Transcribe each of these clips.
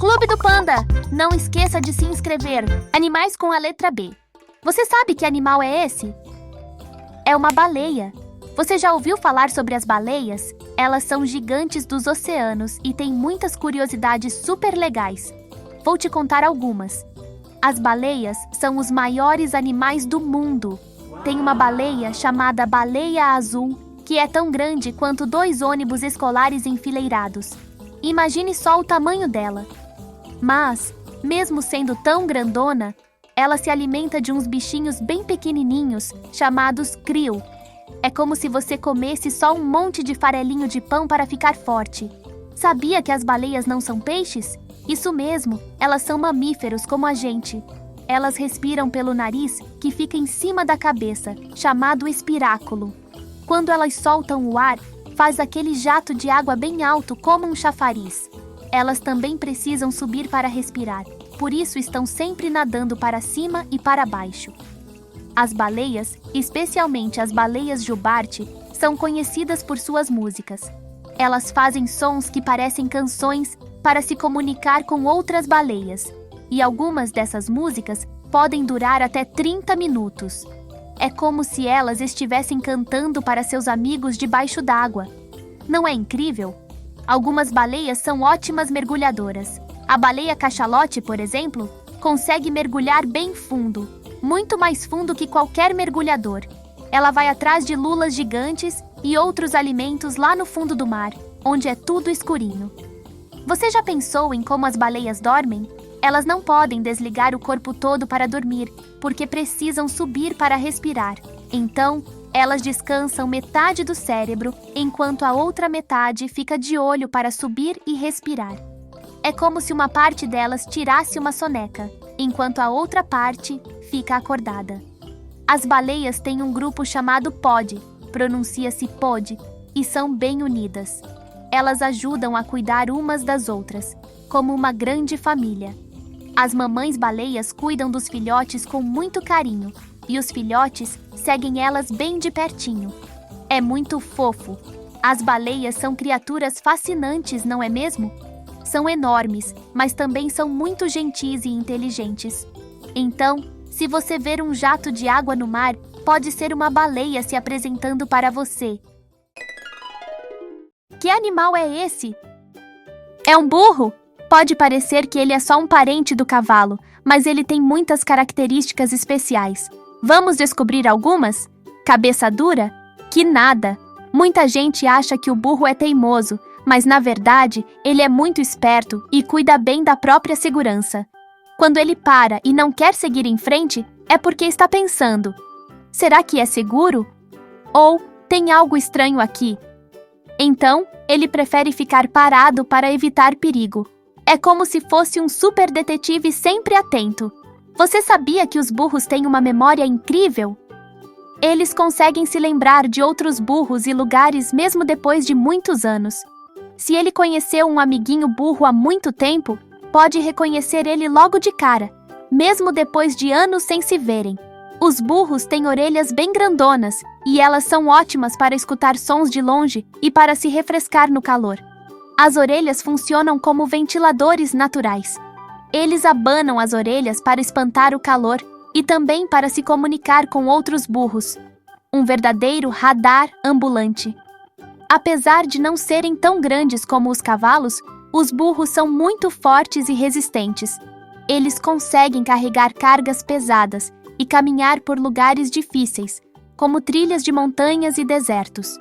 Clube do Panda! Não esqueça de se inscrever. Animais com a letra B. Você sabe que animal é esse? É uma baleia. Você já ouviu falar sobre as baleias? Elas são gigantes dos oceanos e têm muitas curiosidades super legais. Vou te contar algumas. As baleias são os maiores animais do mundo. Tem uma baleia chamada baleia azul, que é tão grande quanto 2 ônibus escolares enfileirados. Imagine só o tamanho dela. Mas, mesmo sendo tão grandona, ela se alimenta de uns bichinhos bem pequenininhos, chamados krill. É como se você comesse só um monte de farelinho de pão para ficar forte. Sabia que as baleias não são peixes? Isso mesmo, elas são mamíferos como a gente. Elas respiram pelo nariz, que fica em cima da cabeça, chamado espiráculo. Quando elas soltam o ar, faz aquele jato de água bem alto como um chafariz. Elas também precisam subir para respirar, por isso estão sempre nadando para cima e para baixo. As baleias, especialmente as baleias jubarte, são conhecidas por suas músicas. Elas fazem sons que parecem canções para se comunicar com outras baleias, e algumas dessas músicas podem durar até 30 minutos. É como se elas estivessem cantando para seus amigos debaixo d'água. Não é incrível? Algumas baleias são ótimas mergulhadoras. A baleia cachalote, por exemplo, consegue mergulhar bem fundo, muito mais fundo que qualquer mergulhador. Ela vai atrás de lulas gigantes e outros alimentos lá no fundo do mar, onde é tudo escurinho. Você já pensou em como as baleias dormem? Elas não podem desligar o corpo todo para dormir, porque precisam subir para respirar. Então, elas descansam metade do cérebro, enquanto a outra metade fica de olho para subir e respirar. É como se uma parte delas tirasse uma soneca, enquanto a outra parte fica acordada. As baleias têm um grupo chamado pod, pronuncia-se pod, e são bem unidas. Elas ajudam a cuidar umas das outras, como uma grande família. As mamães baleias cuidam dos filhotes com muito carinho, e os filhotes seguem elas bem de pertinho. É muito fofo. As baleias são criaturas fascinantes, não é mesmo? São enormes, mas também são muito gentis e inteligentes. Então, se você ver um jato de água no mar, pode ser uma baleia se apresentando para você. Que animal é esse? É um burro? Pode parecer que ele é só um parente do cavalo, mas ele tem muitas características especiais. Vamos descobrir algumas? Cabeça dura? Que nada! Muita gente acha que o burro é teimoso, mas na verdade ele é muito esperto e cuida bem da própria segurança. Quando ele para e não quer seguir em frente, é porque está pensando: será que é seguro? Ou tem algo estranho aqui? Então, ele prefere ficar parado para evitar perigo. É como se fosse um super detetive sempre atento. Você sabia que os burros têm uma memória incrível? Eles conseguem se lembrar de outros burros e lugares mesmo depois de muitos anos. Se ele conheceu um amiguinho burro há muito tempo, pode reconhecer ele logo de cara, mesmo depois de anos sem se verem. Os burros têm orelhas bem grandonas e elas são ótimas para escutar sons de longe e para se refrescar no calor. As orelhas funcionam como ventiladores naturais. Eles abanam as orelhas para espantar o calor e também para se comunicar com outros burros. Um verdadeiro radar ambulante. Apesar de não serem tão grandes como os cavalos, os burros são muito fortes e resistentes. Eles conseguem carregar cargas pesadas e caminhar por lugares difíceis, como trilhas de montanhas e desertos.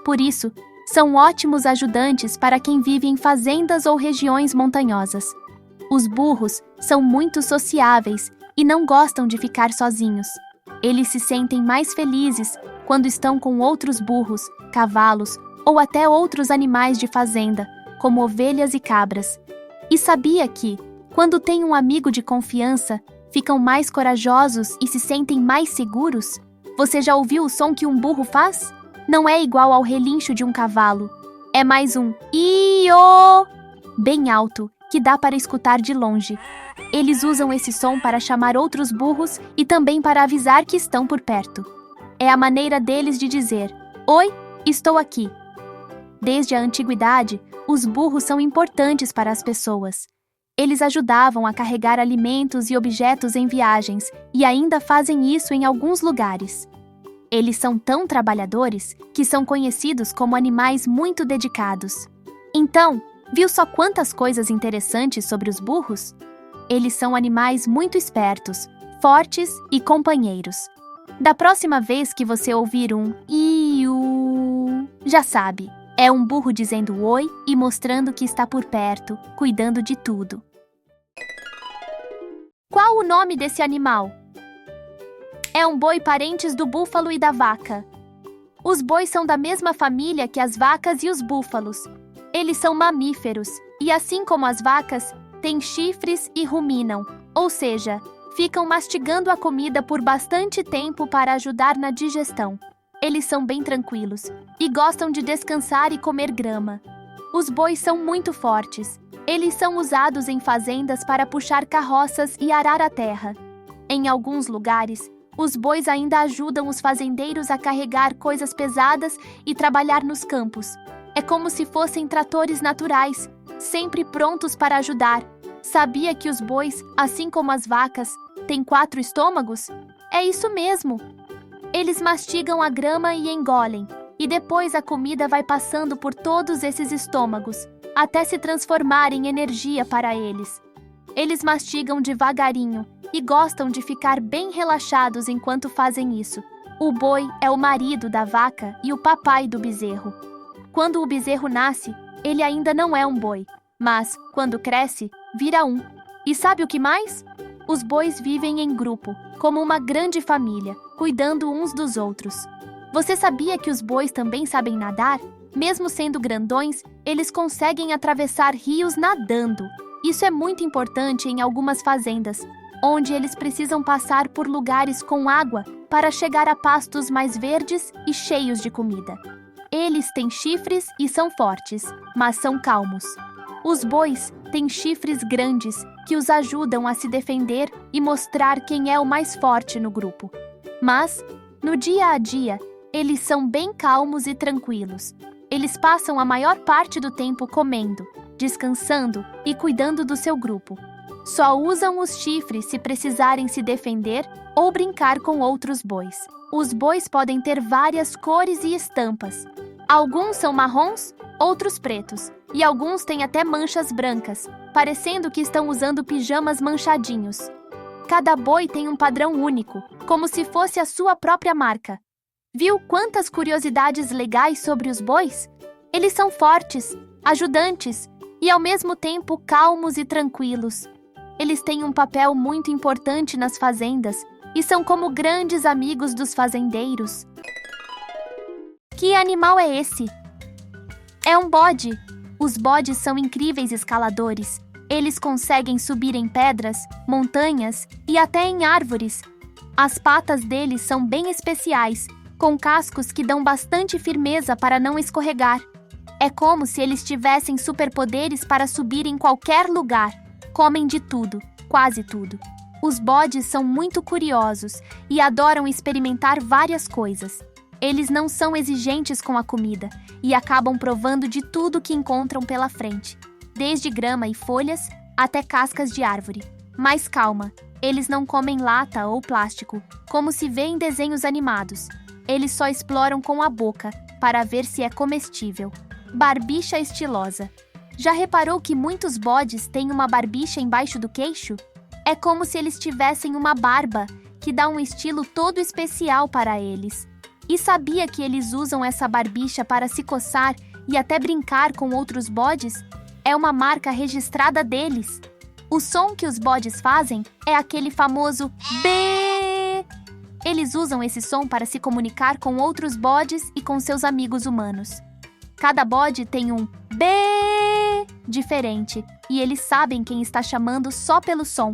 Por isso, são ótimos ajudantes para quem vive em fazendas ou regiões montanhosas. Os burros são muito sociáveis e não gostam de ficar sozinhos. Eles se sentem mais felizes quando estão com outros burros, cavalos ou até outros animais de fazenda, como ovelhas e cabras. E sabia que, quando têm um amigo de confiança, ficam mais corajosos e se sentem mais seguros? Você já ouviu o som que um burro faz? Não é igual ao relincho de um cavalo. É mais um "iô" bem alto, que dá para escutar de longe. Eles usam esse som para chamar outros burros e também para avisar que estão por perto. É a maneira deles de dizer: "Oi, estou aqui." Desde a antiguidade, os burros são importantes para as pessoas. Eles ajudavam a carregar alimentos e objetos em viagens e ainda fazem isso em alguns lugares. Eles são tão trabalhadores que são conhecidos como animais muito dedicados. Então, viu só quantas coisas interessantes sobre os burros? Eles são animais muito espertos, fortes e companheiros. Da próxima vez que você ouvir um iu, já sabe, é um burro dizendo oi e mostrando que está por perto, cuidando de tudo. Qual o nome desse animal? É um boi parentes do búfalo e da vaca. Os bois são da mesma família que as vacas e os búfalos. Eles são mamíferos e, assim como as vacas, têm chifres e ruminam, ou seja, ficam mastigando a comida por bastante tempo para ajudar na digestão. Eles são bem tranquilos e gostam de descansar e comer grama. Os bois são muito fortes. Eles são usados em fazendas para puxar carroças e arar a terra. Em alguns lugares, os bois ainda ajudam os fazendeiros a carregar coisas pesadas e trabalhar nos campos. É como se fossem tratores naturais, sempre prontos para ajudar. Sabia que os bois, assim como as vacas, têm 4 estômagos? É isso mesmo! Eles mastigam a grama e engolem, e depois a comida vai passando por todos esses estômagos, até se transformar em energia para eles. Eles mastigam devagarinho e gostam de ficar bem relaxados enquanto fazem isso. O boi é o marido da vaca e o papai do bezerro. Quando o bezerro nasce, ele ainda não é um boi, mas, quando cresce, vira um. E sabe o que mais? Os bois vivem em grupo, como uma grande família, cuidando uns dos outros. Você sabia que os bois também sabem nadar? Mesmo sendo grandões, eles conseguem atravessar rios nadando. Isso é muito importante em algumas fazendas, onde eles precisam passar por lugares com água para chegar a pastos mais verdes e cheios de comida. Eles têm chifres e são fortes, mas são calmos. Os bois têm chifres grandes que os ajudam a se defender e mostrar quem é o mais forte no grupo. Mas, no dia a dia, eles são bem calmos e tranquilos. Eles passam a maior parte do tempo comendo, descansando e cuidando do seu grupo. Só usam os chifres se precisarem se defender ou brincar com outros bois. Os bois podem ter várias cores e estampas. Alguns são marrons, outros pretos, e alguns têm até manchas brancas, parecendo que estão usando pijamas manchadinhos. Cada boi tem um padrão único, como se fosse a sua própria marca. Viu quantas curiosidades legais sobre os bois? Eles são fortes, ajudantes e, ao mesmo tempo, calmos e tranquilos. Eles têm um papel muito importante nas fazendas e são como grandes amigos dos fazendeiros. Que animal é esse? É um bode. Os bodes são incríveis escaladores. Eles conseguem subir em pedras, montanhas e até em árvores. As patas deles são bem especiais, com cascos que dão bastante firmeza para não escorregar. É como se eles tivessem superpoderes para subir em qualquer lugar. Comem de tudo, quase tudo. Os bodes são muito curiosos e adoram experimentar várias coisas. Eles não são exigentes com a comida e acabam provando de tudo que encontram pela frente, desde grama e folhas até cascas de árvore. Mas calma, eles não comem lata ou plástico, como se vê em desenhos animados. Eles só exploram com a boca para ver se é comestível. Barbicha estilosa. Já reparou que muitos bodes têm uma barbicha embaixo do queixo? É como se eles tivessem uma barba que dá um estilo todo especial para eles. E sabia que eles usam essa barbicha para se coçar e até brincar com outros bodes? É uma marca registrada deles. O som que os bodes fazem é aquele famoso B. Eles usam esse som para se comunicar com outros bodes e com seus amigos humanos. Cada bode tem um B diferente e eles sabem quem está chamando só pelo som.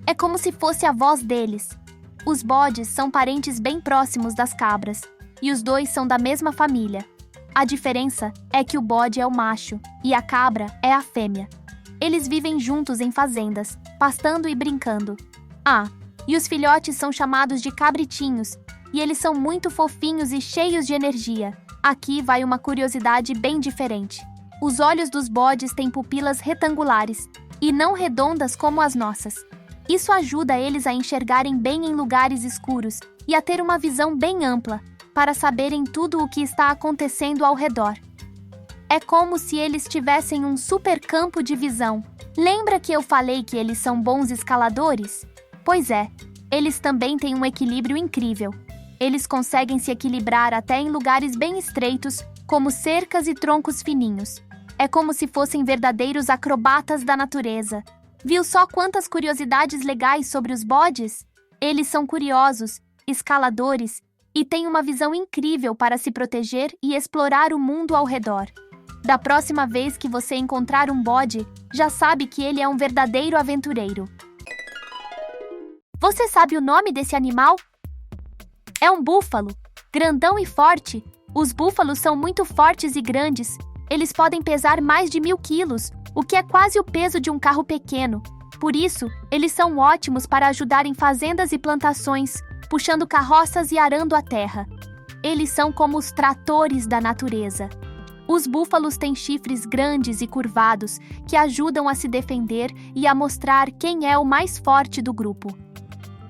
É como se fosse a voz deles. Os bodes são parentes bem próximos das cabras e os dois são da mesma família. A diferença é que o bode é o macho e a cabra é a fêmea. Eles vivem juntos em fazendas, pastando e brincando. E os filhotes são chamados de cabritinhos e eles são muito fofinhos e cheios de energia. Aqui vai uma curiosidade bem diferente. Os olhos dos bodes têm pupilas retangulares e não redondas como as nossas. Isso ajuda eles a enxergarem bem em lugares escuros e a ter uma visão bem ampla, para saberem tudo o que está acontecendo ao redor. É como se eles tivessem um super campo de visão. Lembra que eu falei que eles são bons escaladores? Pois é, eles também têm um equilíbrio incrível. Eles conseguem se equilibrar até em lugares bem estreitos, como cercas e troncos fininhos. É como se fossem verdadeiros acrobatas da natureza. Viu só quantas curiosidades legais sobre os bodes? Eles são curiosos, escaladores e têm uma visão incrível para se proteger e explorar o mundo ao redor. Da próxima vez que você encontrar um bode, já sabe que ele é um verdadeiro aventureiro. Você sabe o nome desse animal? É um búfalo, grandão e forte. Os búfalos são muito fortes e grandes. Eles podem pesar mais de 1.000 quilos, o que é quase o peso de um carro pequeno. Por isso, eles são ótimos para ajudar em fazendas e plantações, puxando carroças e arando a terra. Eles são como os tratores da natureza. Os búfalos têm chifres grandes e curvados que ajudam a se defender e a mostrar quem é o mais forte do grupo.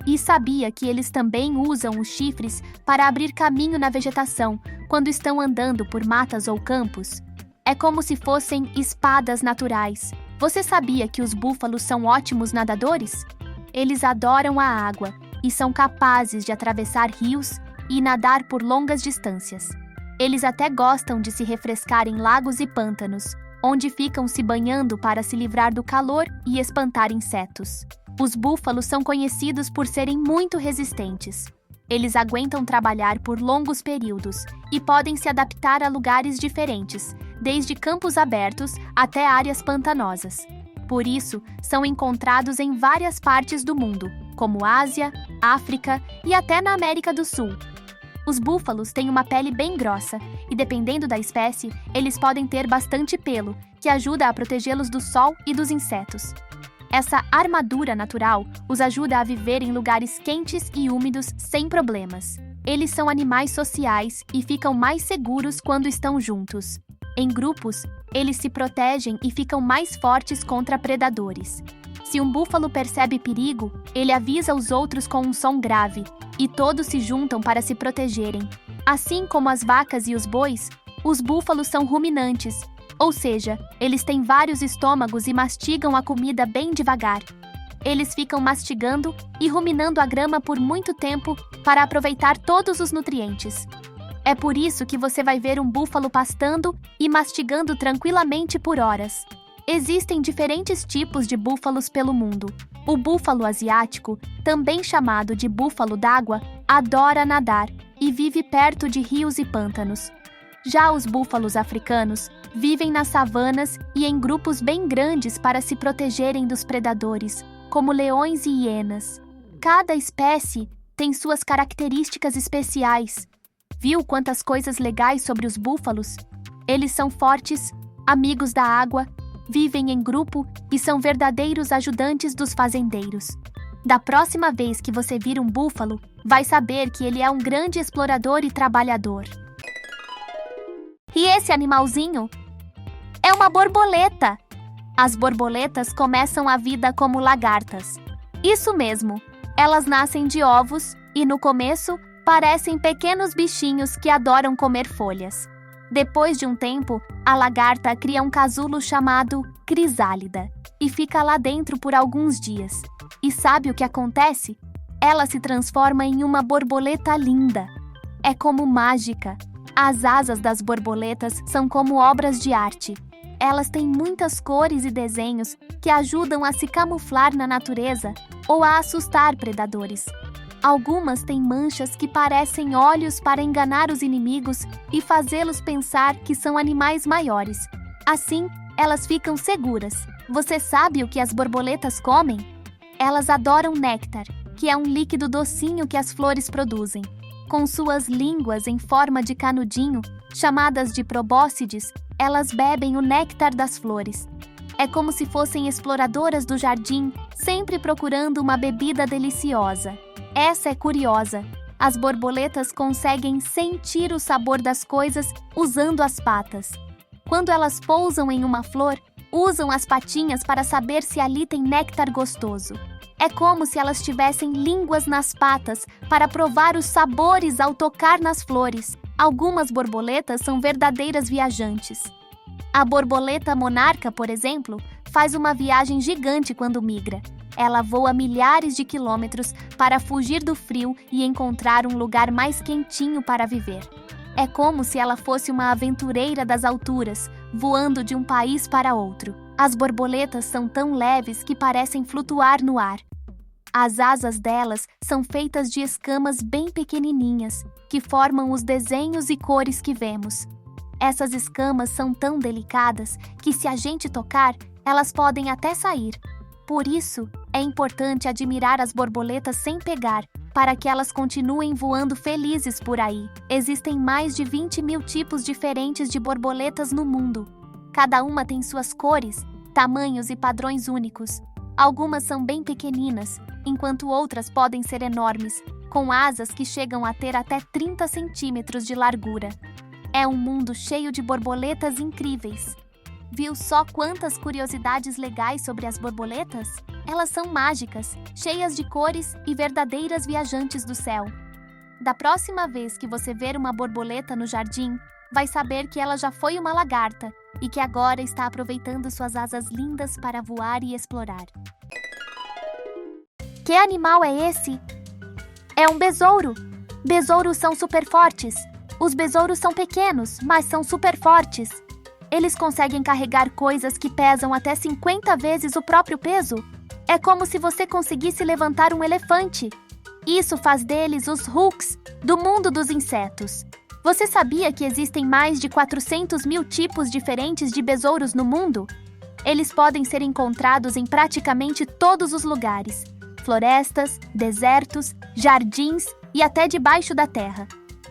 E sabia que eles também usam os chifres para abrir caminho na vegetação quando estão andando por matas ou campos? É como se fossem espadas naturais. Você sabia que os búfalos são ótimos nadadores? Eles adoram a água e são capazes de atravessar rios e nadar por longas distâncias. Eles até gostam de se refrescar em lagos e pântanos, onde ficam se banhando para se livrar do calor e espantar insetos. Os búfalos são conhecidos por serem muito resistentes. Eles aguentam trabalhar por longos períodos e podem se adaptar a lugares diferentes, desde campos abertos até áreas pantanosas. Por isso, são encontrados em várias partes do mundo, como Ásia, África e até na América do Sul. Os búfalos têm uma pele bem grossa e, dependendo da espécie, eles podem ter bastante pelo, que ajuda a protegê-los do sol e dos insetos. Essa armadura natural os ajuda a viver em lugares quentes e úmidos sem problemas. Eles são animais sociais e ficam mais seguros quando estão juntos. Em grupos, eles se protegem e ficam mais fortes contra predadores. Se um búfalo percebe perigo, ele avisa os outros com um som grave, e todos se juntam para se protegerem. Assim como as vacas e os bois, os búfalos são ruminantes, ou seja, eles têm vários estômagos e mastigam a comida bem devagar. Eles ficam mastigando e ruminando a grama por muito tempo para aproveitar todos os nutrientes. É por isso que você vai ver um búfalo pastando e mastigando tranquilamente por horas. Existem diferentes tipos de búfalos pelo mundo. O búfalo asiático, também chamado de búfalo d'água, adora nadar e vive perto de rios e pântanos. Já os búfalos africanos vivem nas savanas e em grupos bem grandes para se protegerem dos predadores, como leões e hienas. Cada espécie tem suas características especiais. Viu quantas coisas legais sobre os búfalos? Eles são fortes, amigos da água, vivem em grupo e são verdadeiros ajudantes dos fazendeiros. Da próxima vez que você vir um búfalo, vai saber que ele é um grande explorador e trabalhador. E esse animalzinho? É uma borboleta! As borboletas começam a vida como lagartas. Isso mesmo, elas nascem de ovos e, no começo, parecem pequenos bichinhos que adoram comer folhas. Depois de um tempo, a lagarta cria um casulo chamado crisálida e fica lá dentro por alguns dias. E sabe o que acontece? Ela se transforma em uma borboleta linda. É como mágica. As asas das borboletas são como obras de arte. Elas têm muitas cores e desenhos que ajudam a se camuflar na natureza ou a assustar predadores. Algumas têm manchas que parecem olhos para enganar os inimigos e fazê-los pensar que são animais maiores. Assim, elas ficam seguras. Você sabe o que as borboletas comem? Elas adoram néctar, que é um líquido docinho que as flores produzem. Com suas línguas em forma de canudinho, chamadas de probóscides, elas bebem o néctar das flores. É como se fossem exploradoras do jardim, sempre procurando uma bebida deliciosa. Essa é curiosa. As borboletas conseguem sentir o sabor das coisas usando as patas. Quando elas pousam em uma flor, Usam as patinhas para saber se ali tem néctar gostoso. É como se elas tivessem línguas nas patas para provar os sabores ao tocar nas flores. Algumas borboletas são verdadeiras viajantes. A borboleta monarca, por exemplo, faz uma viagem gigante quando migra. Ela voa milhares de quilômetros para fugir do frio e encontrar um lugar mais quentinho para viver. É como se ela fosse uma aventureira das alturas, voando de um país para outro. As borboletas são tão leves que parecem flutuar no ar. As asas delas são feitas de escamas bem pequenininhas, que formam os desenhos e cores que vemos. Essas escamas são tão delicadas que, se a gente tocar, elas podem até sair. Por isso, é importante admirar as borboletas sem pegar, para que elas continuem voando felizes por aí. Existem mais de 20.000 tipos diferentes de borboletas no mundo. Cada uma tem suas cores, tamanhos e padrões únicos. Algumas são bem pequeninas, enquanto outras podem ser enormes, com asas que chegam a ter até 30 centímetros de largura. É um mundo cheio de borboletas incríveis. Viu só quantas curiosidades legais sobre as borboletas? Elas são mágicas, cheias de cores e verdadeiras viajantes do céu. Da próxima vez que você ver uma borboleta no jardim, vai saber que ela já foi uma lagarta e que agora está aproveitando suas asas lindas para voar e explorar. Que animal é esse? É um besouro. Besouros são super fortes. Os besouros são pequenos, mas são super fortes. Eles conseguem carregar coisas que pesam até 50 vezes o próprio peso. É como se você conseguisse levantar um elefante. Isso faz deles os Hulks do mundo dos insetos. Você sabia que existem mais de 400.000 tipos diferentes de besouros no mundo? Eles podem ser encontrados em praticamente todos os lugares: florestas, desertos, jardins e até debaixo da terra.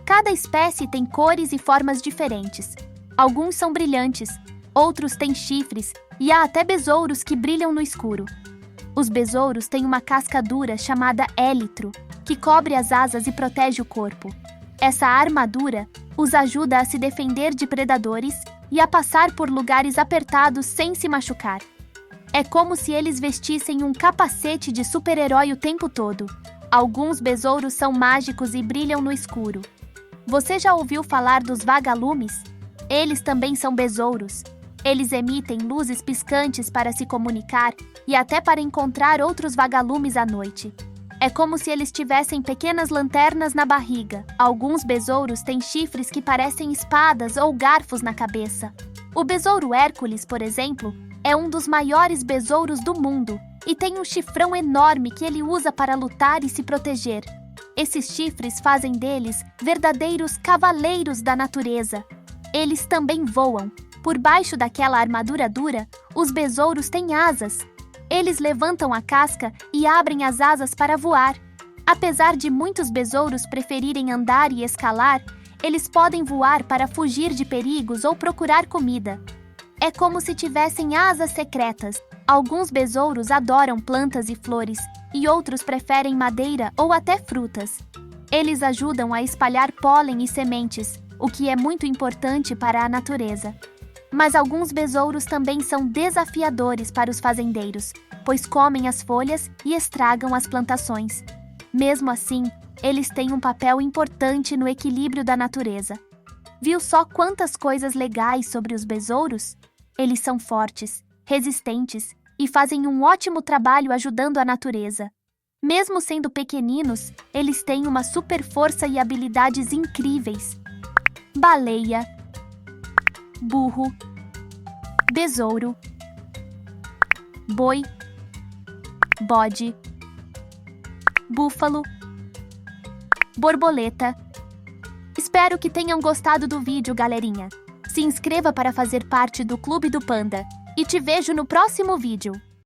Cada espécie tem cores e formas diferentes. Alguns são brilhantes, outros têm chifres e há até besouros que brilham no escuro. Os besouros têm uma casca dura chamada élitro, que cobre as asas e protege o corpo. Essa armadura os ajuda a se defender de predadores e a passar por lugares apertados sem se machucar. É como se eles vestissem um capacete de super-herói o tempo todo. Alguns besouros são mágicos e brilham no escuro. Você já ouviu falar dos vagalumes? Eles também são besouros. Eles emitem luzes piscantes para se comunicar e até para encontrar outros vagalumes à noite. É como se eles tivessem pequenas lanternas na barriga. Alguns besouros têm chifres que parecem espadas ou garfos na cabeça. O besouro Hércules, por exemplo, é um dos maiores besouros do mundo e tem um chifrão enorme que ele usa para lutar e se proteger. Esses chifres fazem deles verdadeiros cavaleiros da natureza. Eles também voam. Por baixo daquela armadura dura, os besouros têm asas. Eles levantam a casca e abrem as asas para voar. Apesar de muitos besouros preferirem andar e escalar, eles podem voar para fugir de perigos ou procurar comida. É como se tivessem asas secretas. Alguns besouros adoram plantas e flores, e outros preferem madeira ou até frutas. Eles ajudam a espalhar pólen e sementes, o que é muito importante para a natureza. Mas alguns besouros também são desafiadores para os fazendeiros, pois comem as folhas e estragam as plantações. Mesmo assim, eles têm um papel importante no equilíbrio da natureza. Viu só quantas coisas legais sobre os besouros? Eles são fortes, resistentes e fazem um ótimo trabalho ajudando a natureza. Mesmo sendo pequeninos, eles têm uma super força e habilidades incríveis. Baleia, burro, besouro, boi, bode, búfalo, borboleta. Espero que tenham gostado do vídeo, galerinha. Se inscreva para fazer parte do Clube do Panda e te vejo no próximo vídeo.